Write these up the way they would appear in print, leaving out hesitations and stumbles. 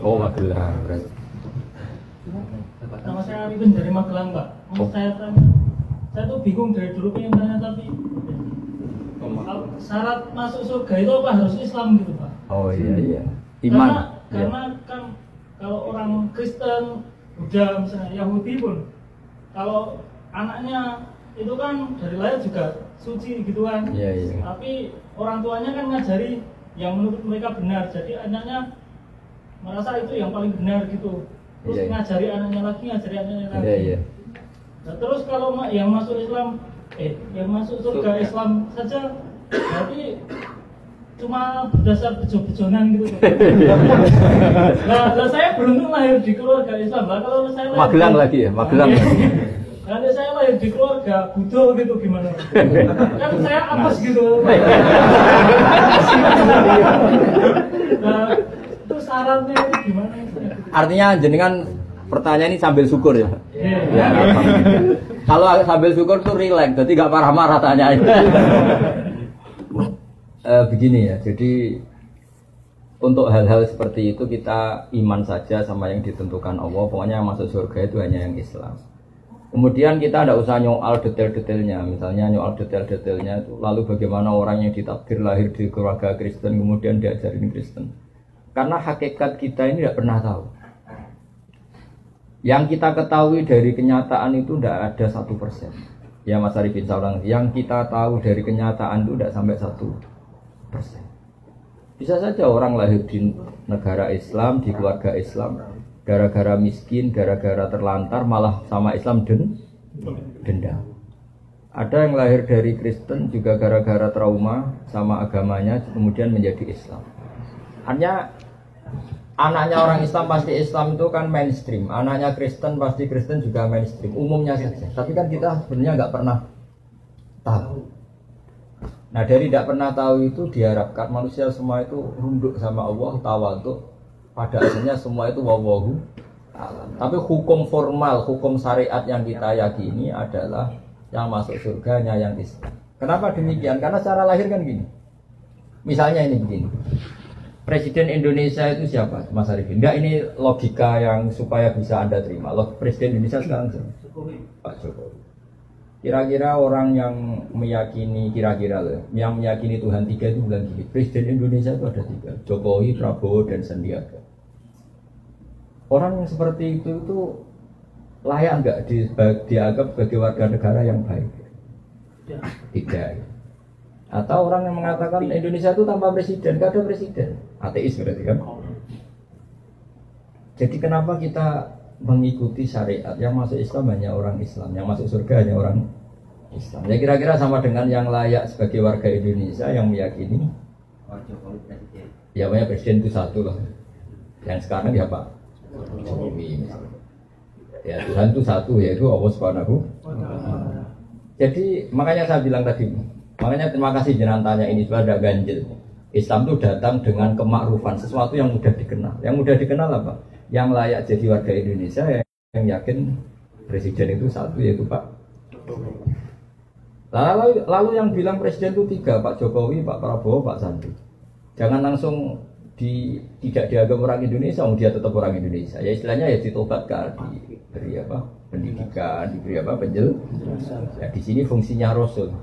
Oh, Magelang berarti. Nama saya Arifin dari Magelang, Pak. Mau saya tanya, saya tuh bingung dari dulu pengen tanya tapi syarat masuk surga itu apa harus Islam gitu, Pak? Oh iya. Iman. Karena kan kalau orang Kristen, Buddha, misalnya Yahudi pun, kalau anaknya itu kan dari lahir juga suci gitu kan. Iya. Tapi orang tuanya kan ngajari yang menurut mereka benar, jadi anaknya merasa itu yang paling benar gitu. Terus ngajari anaknya lagi. Iya. Nah, terus kalau yang masuk Islam, yang masuk surga Islam saja, berarti cuma berdasar bejo-bejonan gitu. Nah, saya beruntung lahir di keluarga Islam. Lah kalau saya Magelang lagi ya, Magelang lagi. Nanti saya lahir di keluarga Buddha gitu gimana? Kan saya apes gitu. Nah, itu syaratnya itu gimana? Artinya jenengan pertanyaan ini sambil syukur ya. Iya. Kalau sambil syukur tuh rileks, jadi nggak marah-marah tanyain. Begini ya, jadi untuk hal-hal seperti itu kita iman saja sama yang ditentukan Allah. Pokoknya yang masuk surga itu hanya yang Islam. Kemudian kita tidak usah nyoal detail-detailnya. Misalnya nyoal detail-detailnya itu lalu bagaimana orang yang ditakdir lahir di keluarga Kristen kemudian diajarin Kristen. Karena hakikat kita ini tidak pernah tahu. Yang kita ketahui dari kenyataan itu tidak ada 1%. Ya Mas Arifin Saulang, yang kita tahu dari kenyataan itu tidak sampai 1%. Bisa saja orang lahir di negara Islam, di keluarga Islam, gara-gara miskin, gara-gara terlantar, malah sama Islam denda. Ada yang lahir dari Kristen juga gara-gara trauma sama agamanya, kemudian menjadi Islam. Hanya anaknya orang Islam pasti Islam itu kan mainstream, anaknya Kristen pasti Kristen juga mainstream, umumnya saja. Tapi kan kita sebenarnya nggak pernah tahu. Nah dari tidak pernah tahu itu diharapkan manusia semua itu runduk sama Allah, tawadhu. Pada akhirnya semua itu wawahu alam. Tapi hukum formal, hukum syariat yang kita yakini adalah yang masuk surganya yang Islam. Kenapa demikian? Karena secara lahir kan gini. Misalnya ini begini. Presiden Indonesia itu siapa, Mas Arifin? Enggak, ini logika yang supaya bisa Anda terima. Presiden Indonesia sekarang siapa? Pak Jokowi. Kira-kira orang yang meyakini, yang meyakini Tuhan 3 itu bilang gini, Presiden Indonesia itu ada 3, Jokowi, Prabowo, dan Sandiaga. Orang yang seperti itu layak enggak dianggap sebagai warga negara yang baik? Tidak. Atau orang yang mengatakan Indonesia itu tanpa presiden, gak ada presiden, ateis berarti kan? Jadi kenapa kita mengikuti syariat yang masuk Islam hanya orang Islam, yang masuk surga hanya orang Islam? Ya kira-kira sama dengan yang layak sebagai warga Indonesia yang meyakini ya banyak presiden itu satu lah. Yang sekarang ya Pak Jokowi. Ya Tuhan itu satu, yaitu Allah Subhanahu. Jadi makanya saya bilang tadi, makanya terima kasih jenengan tanya ini supaya ada ganjil. Islam itu datang dengan kemakrufan, sesuatu yang mudah dikenal. Yang mudah dikenal apa? Yang layak jadi warga Indonesia yang yakin presiden itu satu, yaitu Pak Jokowi. Lalu yang bilang presiden itu 3, Pak Jokowi, Pak Prabowo, Pak Sandi. Jangan langsung tidak dianggap orang Indonesia, dia tetap orang Indonesia. Ya istilahnya ya ditobatkan, diberi apa? Pendidikan, diberi apa? Penjelasan. Ya di sini fungsinya Rasul.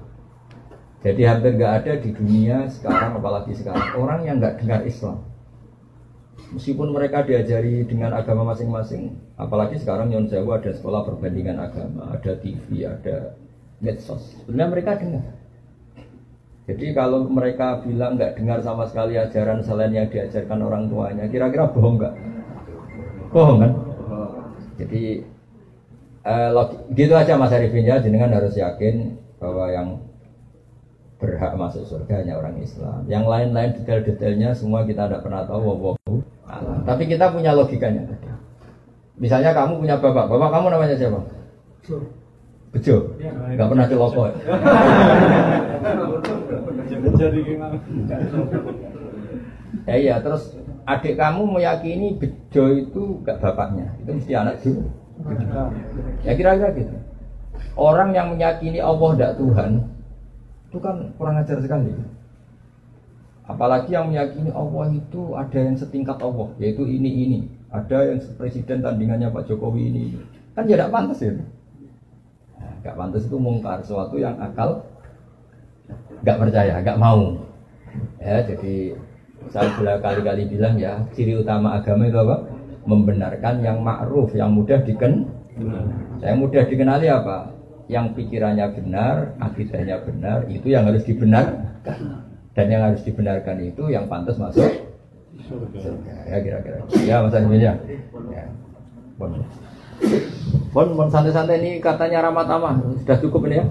Jadi hampir nggak ada di dunia sekarang, apalagi sekarang, orang yang nggak dengar Islam. Meskipun mereka diajari dengan agama masing-masing, apalagi sekarang Nyon Sewu ada sekolah perbandingan agama, ada TV, ada medsos. Sebenarnya mereka dengar. Jadi kalau mereka bilang nggak dengar sama sekali ajaran selain yang diajarkan orang tuanya, kira-kira bohong nggak? Bohong kan? Jadi gitu aja Mas Arifin ya, jenengan harus yakin bahwa yang berhak masuk surga hanya orang Islam. Yang lain-lain detail-detailnya semua kita tidak pernah tahu. Tapi kita punya logikanya. Misalnya kamu punya bapak kamu namanya siapa? Bejo. Enggak pernah celoko. Ya iya, terus adik kamu meyakini Bejo itu enggak bapaknya. Itu mesti anak juga. Ya kira-kira gitu. Orang yang meyakini Allah tidak Tuhan itu kan kurang ajar sekali. Apalagi yang meyakini Allah itu ada yang setingkat Allah, yaitu ini. Ada yang presiden tandingannya Pak Jokowi ini. Kan ya tidak pantas ya. Gak pantas itu mungkar, sesuatu yang akal gak percaya, gak mau. Ya, jadi saya sudah kali-kali bilang ya, ciri utama agama itu apa? Membenarkan yang ma'ruf, yang mudah Yang mudah dikenali apa? Yang pikirannya benar, akidahnya benar, itu yang harus dibenarkan. Dan yang harus dibenarkan itu yang pantas masuk surga. Ya kira-kira. Ya Mas Arifin ya. Bon santai-santai ini katanya Ramadhan sudah cukup ini ya.